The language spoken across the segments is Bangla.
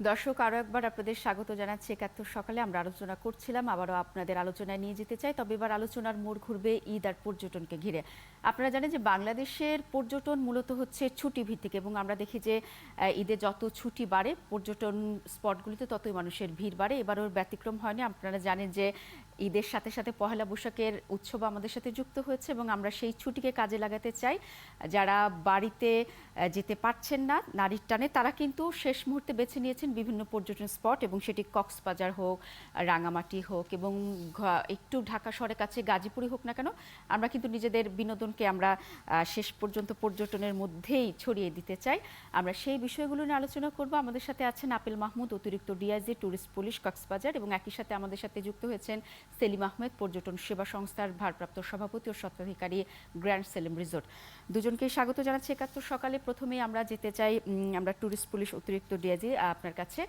দর্শক, আরও একবার আপনাদের স্বাগত জানাচ্ছি। ৭১ সকালে আমরা আলোচনা করছিলাম, আবারও আপনাদের আলোচনায় নিয়ে যেতে চাই। তবে এবার আলোচনার মোড় ঘুরবে ঈদ আর পর্যটনকে ঘিরে। আপনারা জানেন যে বাংলাদেশের পর্যটন মূলত হচ্ছে ছুটি ভিত্তিক, এবং আমরা দেখি যে ঈদে যত ছুটি বাড়ে পর্যটন স্পটগুলিতে ততই মানুষের ভিড় বাড়ে। এবারও ব্যতিক্রম হয়নি। আপনারা জানেন যে ঈদের সাথে সাথে পহেলা বৈশাখের উৎসব আমাদের সাথে যুক্ত হয়েছে, এবং আমরা সেই ছুটিকে কাজে লাগাতে চাই। যারা বাড়িতে যেতে পারছেন না নারীর টানে, তারা কিন্তু শেষ মুহূর্তে বেছে নিয়েছেন বিভিন্ন পর্যটন স্পট, এবং সেটি কক্সবাজার হোক, রাঙামাটি হোক, এবং একটু ঢাকা শহরের কাছে গাজীপুরই হোক না কেন, আমরা কিন্তু নিজেদের বিনোদনকে আমরা শেষ পর্যন্ত পর্যটনের মধ্যেই ছড়িয়ে দিতে চাই। আমরা সেই বিষয়গুলো নিয়ে আলোচনা করব। আমাদের সাথে আছেন আপিল মাহমুদ, অতিরিক্ত ডিআইজি ট্যুরিস্ট পুলিশ কক্সবাজার, এবং একই সাথে আমাদের সাথে যুক্ত হয়েছেন সেলিম আহমেদ, পর্যটন সেবা সংস্থার ভারপ্রাপ্ত সভাপতি ও স্বত্বাধিকারী গ্র্যান্ড সেলিম রিসোর্ট। দুজনকেই স্বাগত জানাচ্ছি ৭১ সকালে। প্রথমেই আমরা যেতে চাই আমরা ট্যুরিস্ট পুলিশ অতিরিক্ত ডিআইজি আপনার কাছে।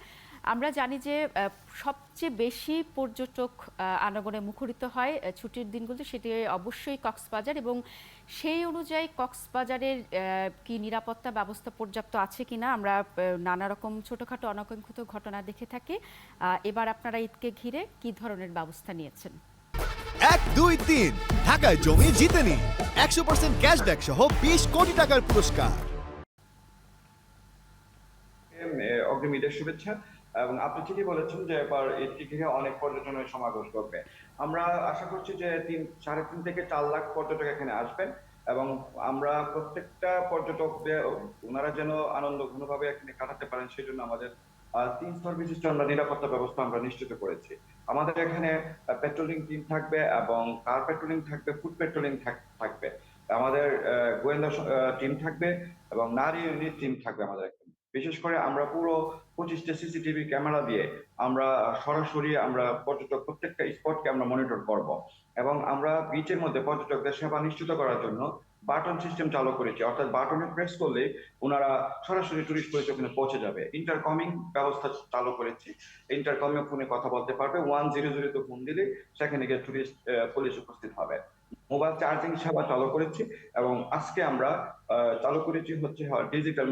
আমরা জানি যে সবচেয়ে বেশি পর্যটক আনাগোনায় মুখরিত হয় ছুটির দিনগুলোতে, সেটি অবশ্যই কক্সবাজার, এবং সেই অনুযায়ী কক্সবাজারের কি নিরাপত্তা ব্যবস্থা পর্যাপ্ত আছে কিনা আমরা নানা রকম ছোটোখাটো অনাকাঙ্ক্ষিত ঘটনা দেখে থাকি। এবার আপনারা ঈদকে ঘিরে কি ধরনের ব্যবস্থা নিয়েছেন? ১, ২, ৩ ঢাকায় জমি জিতে নিন ১০০% ক্যাশব্যাক সহ ২০ কোটি টাকার পুরস্কার। অগ্রিম ঈদের শুভেচ্ছা। এবং আপনি ঠিকই বলেছেন যে এবার ঈদকে ঘিরে অনেক পর্যটনের সমাগম করবে। আমরা আশা করছি যে ৩.৫ থেকে ৪ লাখ পর্যটক এখানে আসবেন, এবং আমরা প্রত্যেকটা পর্যটকদের ওনারা যেন আনন্দ ঘনভাবে এখানে কাটাতে পারেন সেই জন্য আমাদের ৩ স্তর বিশিষ্ট আমরা নিরাপত্তা ব্যবস্থা আমরা নিশ্চিত করেছি। আমাদের এখানে পেট্রোলিং টিম থাকবে, এবং কার পেট্রোলিং থাকবে, ফুড পেট্রোলিং থাকবে, আমাদের গোয়েন্দা টিম থাকবে, এবং নারী ইউনিট টিম থাকবে আমাদের এখানে। বিশেষ করে আমরা পুরো 25টা সিসিটিভি ক্যামেরা দিয়ে আমরা সরাসরি আমরা পর্যটক প্রত্যেকটা স্পটকে আমরা মনিটর করব, এবং আমরা বিচের মধ্যে পর্যটকদের সেবা নিশ্চিত করার জন্য বাটন সিস্টেম চালু করেছি। অর্থাৎ বাটনে প্রেস করলে ওনারা সরাসরি টুরিস্ট পুলিশ ওখানে পৌঁছে যাবে। ইন্টারকমিং ব্যবস্থা চালু করেছি, ইন্টারকমিং ফোনে কথা বলতে পারবে। 100 ফোন দিলে সেখানে গিয়ে টুরিস্ট পুলিশ উপস্থিত হবে। মোবাইল চার্জিং সেবা চালু করেছি, এবং আজকে আমরা চালু করেছি হচ্ছে ডিজিটাল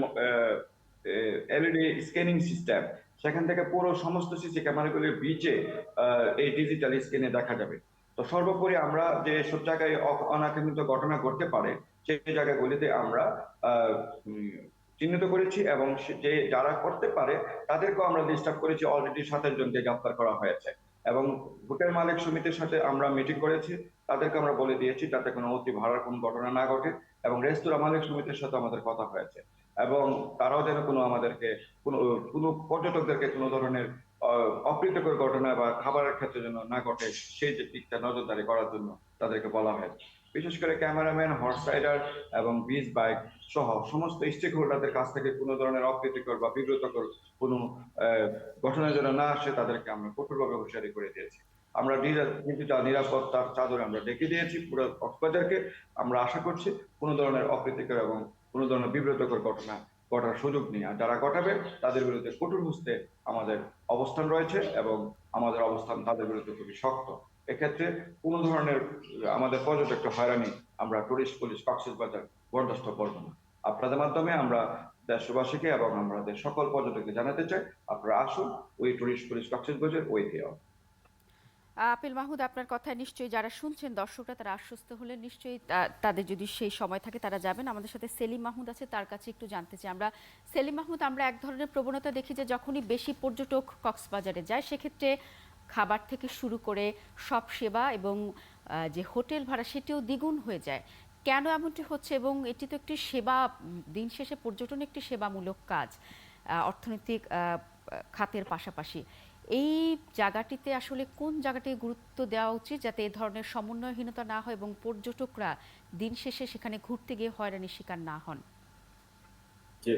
এলইডি স্ক্যানিং সিস্টেম। সেখান থেকে পুরো সমস্ত সিসি ক্যামেরাগুলি বিচে এই ডিজিটাল স্ক্যানে দেখা যাবে। তো সর্বোপরি আমরা যে সব জায়গায় অনাকাঙ্ক্ষিত ঘটনা ঘটতে পারে সেই জায়গাগুলিতে আমরা চিহ্নিত করেছি, এবং যে যারা করতে পারে তাদেরকেও আমরা ডিস্টার্ব করেছি। অলরেডি ২৭ জনকে গ্রেফতার করা হয়েছে, এবং হোটেল মালিক সমিতির সাথে আমরা মিটিং করেছি। তাদেরকে আমরা বলে দিয়েছি যাতে কোনো অতি ভাড়ার কোনো ঘটনা না ঘটে, এবং রেস্তোরাঁ মালিক সমিতির সাথে আমাদের কথা হয়েছে, এবং তারাও যেন কোনো আমাদেরকে কোনো কোনো পর্যটকদেরকে কোনো ধরনের অপ্রীতিকর ঘটনা বা খাবারের ক্ষেত্রে যেন না ঘটে সেই যে দিকটা নজরদারি করার জন্য তাদেরকে বলা হয়েছে। বিশেষ করে ক্যামেরাম্যান, হর্স রাইডার এবং বিচ বাইক সহ সমস্ত স্টেক হোল্ডারদের কাছ থেকে কোনো ধরনের অপ্রীতিকর বা বিব্রতকর কোনো ঘটনা যেন না আসে তাদেরকে আমরা কঠোরভাবে হুঁশিয়ারি করে দিয়েছি। আমরা ডিজিটাল নিরাপত্তার চাদরে আমরা ডেকে দিয়েছি পুরো কক্সবাজারকে। আমরা আশা করছি কোনো ধরনের অপ্রীতিকর এবং কোনো ধরনের বিব্রতকর ঘটনা ঘটার সুযোগ নেই, আর যারা ঘটাবে তাদের বিরুদ্ধে কঠোর হস্তে আমাদের অবস্থান রয়েছে, এবং আমাদের অবস্থান তাদের বিরুদ্ধে খুবই শক্ত। এক্ষেত্রে কোনো ধরনের আমাদের পর্যটককে হয়রানি আমরা টুরিস্ট পুলিশ কক্সবাজার বরদাস্ত করবো না। আপনাদের মাধ্যমে আমরা দেশবাসীকে এবং আমাদের সকল পর্যটককে জানাতে চাই, আপনারা আসুন ওই টুরিস্ট পুলিশ কক্সবাজার ওই দিয়ে। আপিল মাহমুদ, আপনার কথায় নিশ্চয়ই যারা শুনছেন দর্শকরা তারা আশ্বস্ত হলে নিশ্চয়ই তাদের যদি সেই সময় থাকে তারা যাবেন। আমাদের সাথে সেলিম মাহমুদ আছে, তার কাছে একটু জানতে চাই আমরা। সেলিম মাহমুদ, আমরা এক ধরনের প্রবণতা দেখি যে যখনই বেশি পর্যটক কক্সবাজারে যায় সেক্ষেত্রে খাবার থেকে শুরু করে সব সেবা এবং যে হোটেল ভাড়া সেটিও দ্বিগুণ হয়ে যায়। কেন এমনটি হচ্ছে? এবং এটি তো একটি সেবা, দিন শেষে পর্যটন একটি সেবামূলক কাজ, অর্থনৈতিক খাতের পাশাপাশি। এই জায়গাটিতে আসলে কোন জায়গাটিতে গুরুত্ব দেওয়া উচিত যাতে এ ধরনের সমন্বয়হীনতা না হয় এবং পর্যটকরা দিন শেষে সেখানে ঘুরতে গিয়ে হয়রানির শিকার না হন? জি,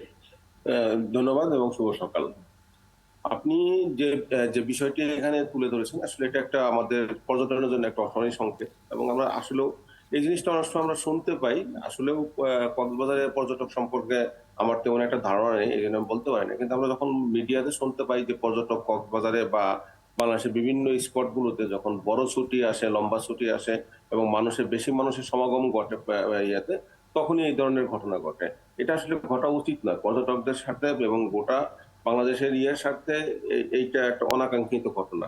ধন্যবাদ এবং শুভ সকাল। আপনি যে যে বিষয়টি এখানে তুলে ধরেছেন আসলে এটা একটা আমাদের পর্যটনের জন্য একটা অশনি সংকেত, এবং আমরা আসলেও এই জিনিসটা অনেক সময় আমরা শুনতে পাই। আসলেও কক্সবাজারের পর্যটক সম্পর্কে আমার তেমন একটা ধারণা নেই, এই জন্য আমি বলতে পারি না। কিন্তু আমরা যখন মিডিয়াতে শুনতে পাই যে পর্যটক কক্সবাজারে বা বাংলাদেশের বিভিন্ন স্পট গুলোতে যখন বড় ছুটি আসে, লম্বা ছুটি আসে এবং বেশি মানুষের সমাগম ঘটে ইয়াতে, তখনই এই ধরনের ঘটনা ঘটে। এটা আসলে ঘটা উচিত না পর্যটকদের সাথে এবং গোটা বাংলাদেশের স্বার্থে এইটা একটা অনাকাঙ্ক্ষিত ঘটনা।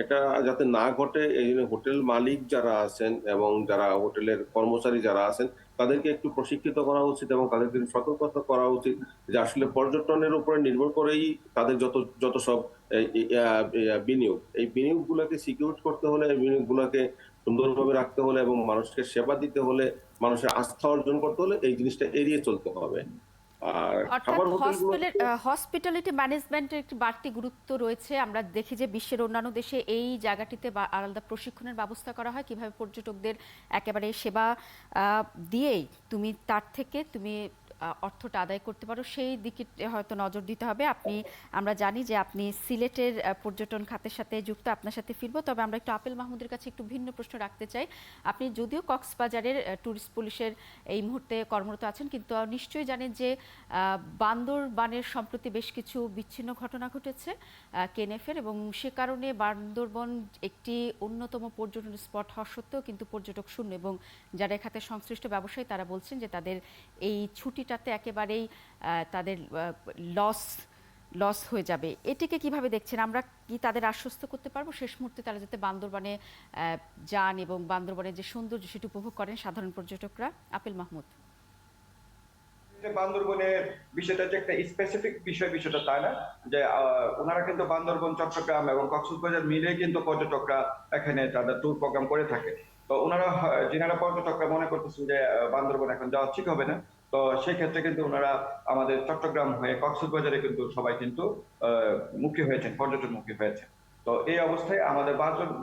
এটা যাতে না ঘটে এই জন্য হোটেল মালিক যারা আছেন এবং যারা হোটেলের কর্মচারী যারা আছেন তাদেরকে একটু প্রশিক্ষিত করা উচিত এবং তাদেরকে সতর্কতা করা উচিত যে আসলে পর্যটনের উপরে নির্ভর করেই তাদের যত যত সব বিনিয়োগ, এই বিনিয়োগগুলোকে সিকিউর করতে হলে, এই বিনিয়োগগুলোকে সুন্দরভাবে রাখতে হলে এবং মানুষকে সেবা দিতে হলে, মানুষের আস্থা অর্জন করতে হলে এই জিনিসটা এড়িয়ে চলতে হবে। আর অর্থাৎ খাবার হোটেলগুলো হসপিটালিটি ম্যানেজমেন্টের একটি বাড়তি গুরুত্ব রয়েছে। আমরা দেখি যে বিশ্বের অন্যান্য দেশে এই জায়গাটিতে আলাদা প্রশিক্ষণের ব্যবস্থা করা হয় কিভাবে পর্যটকদের একেবারে সেবা দিয়েই তুমি তার থেকে তুমি অর্থটা আদায় করতে পারো, সেই দিকে হয়তো নজর দিতে হবে। আমরা জানি যে আপনি সিলেটের পর্যটন খাতের সাথে যুক্ত, আপনার সাথে ফিরবো। তবে আমরা একটু আপেল মাহমুদের কাছে একটু ভিন্ন প্রশ্ন রাখতে চাই। আপনি যদিও কক্সবাজারের ট্যুরিস্ট পুলিশের এই মুহূর্তে কর্মরত আছেন, কিন্তু নিশ্চয়ই জানেন যে বান্দরবানের সম্প্রতি বেশ কিছু বিচ্ছিন্ন ঘটনা ঘটেছে কেনেফের, এবং সে কারণে বান্দরবন একটি অন্যতম পর্যটন স্পট হওয়া সত্ত্বেও কিন্তু পর্যটক শূন্য, এবং যারা এ খাতে সংশ্লিষ্ট ব্যবসায়ী তারা বলছেন যে তাদের এই ছুটিটাতে একেবারেই তাদের লস হয়ে যাবে। এটিকে কিভাবে দেখছেন? আমরা কি তাদের আশ্বস্ত করতে পারবো শেষ মুহূর্তে তারা যাতে বান্দরবানে যান এবং বান্দরবানের যে সৌন্দর্য সেটি উপভোগ করেন সাধারণ পর্যটকরা? আপেল মাহমুদ। বান্দরবনের বিষয়টা যে একটা স্পেসিফিক বিষয়টা তা না, যে ওনারা কিন্তু বান্দরবন, চট্টগ্রাম এবং কক্সবাজার মিলে কিন্তু পর্যটকরা এখানে তাদের ট্যুর প্রোগ্রাম করে থাকে। তো ওনারা যিনারা পর্যটকরা মনে করতেছেন যে বান্দরবন এখন যাওয়া ঠিক হবে না, তো সেই ক্ষেত্রে কিন্তু ওনারা আমাদের চট্টগ্রাম হয়ে কক্সবাজারে কিন্তু সবাই কিন্তু মুখী হয়েছেন, পর্যটনমুখী হয়েছে। তো এই অবস্থায় আমাদের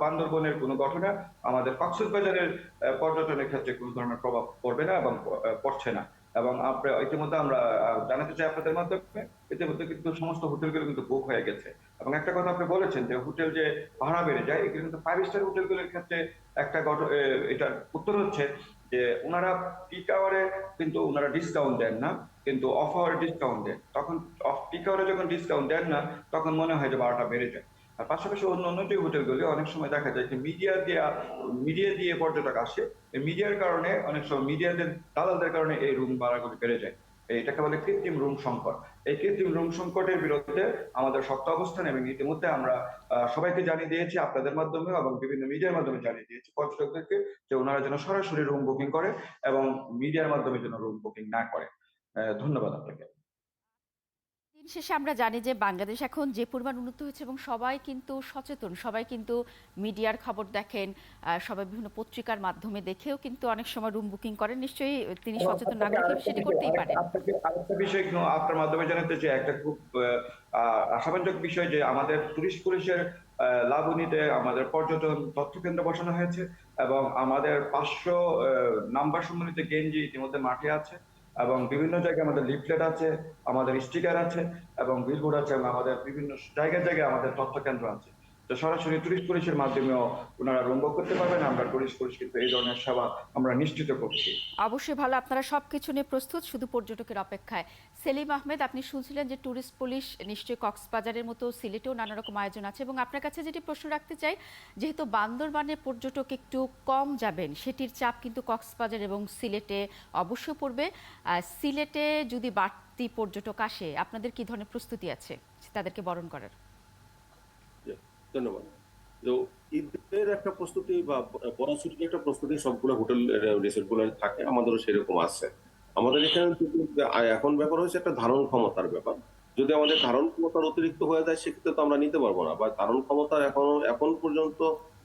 বান্দরবনের কোনো ঘটনা আমাদের কক্সবাজারের পর্যটনের ক্ষেত্রে কোনো ধরনের প্রভাব পড়বে না এবং পড়ছে না। এবং ইতিমধ্যে আমরা জানাতে চাই আপনাদের মাধ্যমে, ইতিমধ্যে কিন্তু সমস্ত হোটেলগুলো কিন্তু বুক হয়ে গেছে। এবং একটা কথা আপনি বলেছেন যে হোটেল যে ভাড়া বেড়ে যায়, এগুলো কিন্তু 5 স্টার হোটেলগুলোর ক্ষেত্রে একটা এটার উত্তর হচ্ছে যে ওনারা পিক আওয়ারে কিন্তু ওনারা ডিসকাউন্ট দেন না, কিন্তু অফ আওয়ারে ডিসকাউন্ট দেন। তখন পিক আওয়ারে যখন ডিসকাউন্ট দেন না তখন মনে হয় যে ভাড়াটা বেড়ে যায়। আর পাশাপাশি অন্য যে হোটেলগুলি অনেক সময় দেখা যায় যে মিডিয়া দিয়ে পর্যটক আসে, এই মিডিয়ার কারণে অনেক সময় দালালদের কারণে এই রুম ভাড়াগুলি বেড়ে যায়। এটাকে বলে কৃত্রিম রুম সংকট। এই কৃত্রিম রুম সংকটের বিরুদ্ধে আমাদের শক্ত অবস্থান, এবং ইতিমধ্যে আমরা সবাইকে জানিয়ে দিয়েছি আপনাদের মাধ্যমে এবং বিভিন্ন মিডিয়ার মাধ্যমে জানিয়ে দিয়েছি পর্যটকদেরকে যে ওনারা যেন সরাসরি রুম বুকিং করে এবং মিডিয়ার মাধ্যমে যেন রুম বুকিং না করে। ধন্যবাদ আপনাকে। দিন শেষে আমরা জানি যে বাংলাদেশ এখন যে পরিমাণ উন্নত হয়েছে এবং সবাই কিন্তু সচেতন, সবাই কিন্তু মিডিয়ার খবর দেখেন, সবাই বিভিন্ন পত্রিকার মাধ্যমে দেখেও কিন্তু অনেক সময় রুম বুকিং করেন। নিশ্চয়ই তিনি সচেতন নাগরিক হিসেবে সেটি করতেই পারেন। আপনাকে আরেকটা বিষয় আপনার মাধ্যমে জানাতে চাই, একটা খুব আশাব্যঞ্জক বিষয় যে আমাদের টুরিস্ট পুলিশের লাবণীতে আমাদের পর্যটন তথ্য কেন্দ্র বসানো হয়েছে এবং আমাদের 500 নাম্বার সম্বলিত গেঞ্জি ইতিমধ্যে মাঠে আছে, এবং বিভিন্ন জায়গায় আমাদের লিফলেট আছে, আমাদের স্টিকার আছে এবং বিলবোর্ড আছে, এবং আমাদের বিভিন্ন জায়গায় আমাদের তথ্য কেন্দ্র আছে। তো সরাসরি টুরিস্ট পুলিশের মাধ্যমেও ওনারা রুম বুক করতে পারবেন। আমরা টুরিস্ট পুলিশ কিন্তু এই ধরনের সেবা আমরা নিশ্চিত করছি। অবশ্যই ভালো, আপনারা সবকিছু নিয়ে প্রস্তুত, শুধু পর্যটকের অপেক্ষায়। সেলিম আহমেদ, আপনি শুনছিলেন যে ট্যুরিস্ট পুলিশ নিশ্চয়ই কক্সবাজারের মতো সিলেটেও নানা রকম আয়োজন আছে, এবং আপনার কাছে যেটি প্রশ্ন রাখতে চাই, যেহেতু বান্দরবানে পর্যটক একটু কম যাবেন, সেটির চাপ কিন্তু কক্সবাজার এবং সিলেটে অবশ্যই পড়বে। সিলেটে যদি বাড়তি পর্যটক আসে, আপনাদের কি ধরনের প্রস্তুতি আছে তাদেরকে বরণ করার? ধন্যবাদ। তো ঈদের একটা প্রস্তুতি বা বড় ছুটির একটা প্রস্তুতি সবগুলো হোটেল রিসোর্ট গুলো থাকে, আমাদেরও সেরকম আছে। আমাদের এখানে এখন ব্যাপার হচ্ছে একটা ধারণ ক্ষমতার ব্যাপার। যদি আমাদের ধারণ ক্ষমতার অতিরিক্ত হয়ে যায় সেক্ষেত্রে তো আমরা নিতে পারবো না, বা ধারণ ক্ষমতা এখন পর্যন্ত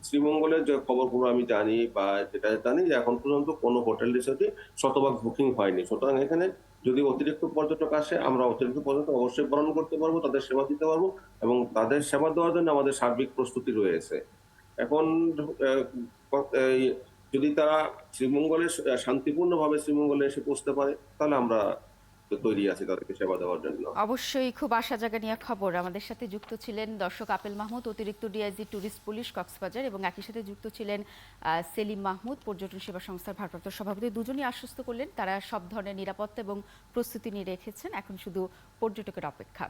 শ্রীমঙ্গলের যে খবরগুলো আমি জানি বা যেটা জানি যে এখন পর্যন্ত কোনো হোটেল রিসোর্টে শতভাগ বুকিং হয়নি। সুতরাং এখানে যদি অতিরিক্ত পর্যটক আসে আমরা অতিরিক্ত পর্যটক অবশ্যই বরণ করতে পারবো, তাদের সেবা দিতে পারবো এবং তাদের সেবা দেওয়ার জন্য আমাদের সার্বিক প্রস্তুতি রয়েছে। এখন যদি তারা শান্তিপূর্ণভাবে শ্রীমঙ্গলে এসে পৌঁছতে পারে তাহলে আমরা তৈরি আছি তাদেরকে সেবা দেওয়ার জন্য। অবশ্যই খুব আশা জাগা নিয়ে খবর। আমাদের সাথে যুক্ত ছিলেন দর্শক আপেল মাহমুদ, অতিরিক্ত ডিআইজি ট্যুরিস্ট পুলিশ কক্সবাজার, এবং একই সাথে যুক্ত ছিলেন সেলিম মাহমুদ, পর্যটন সেবা সংস্থার ভারপ্রাপ্ত সভাপতি। দুজনই আশ্বস্ত করলেন তারা সব ধরনের নিরাপত্তা এবং প্রস্তুতি নিয়ে রেখেছেন, এখন শুধু পর্যটকের অপেক্ষা।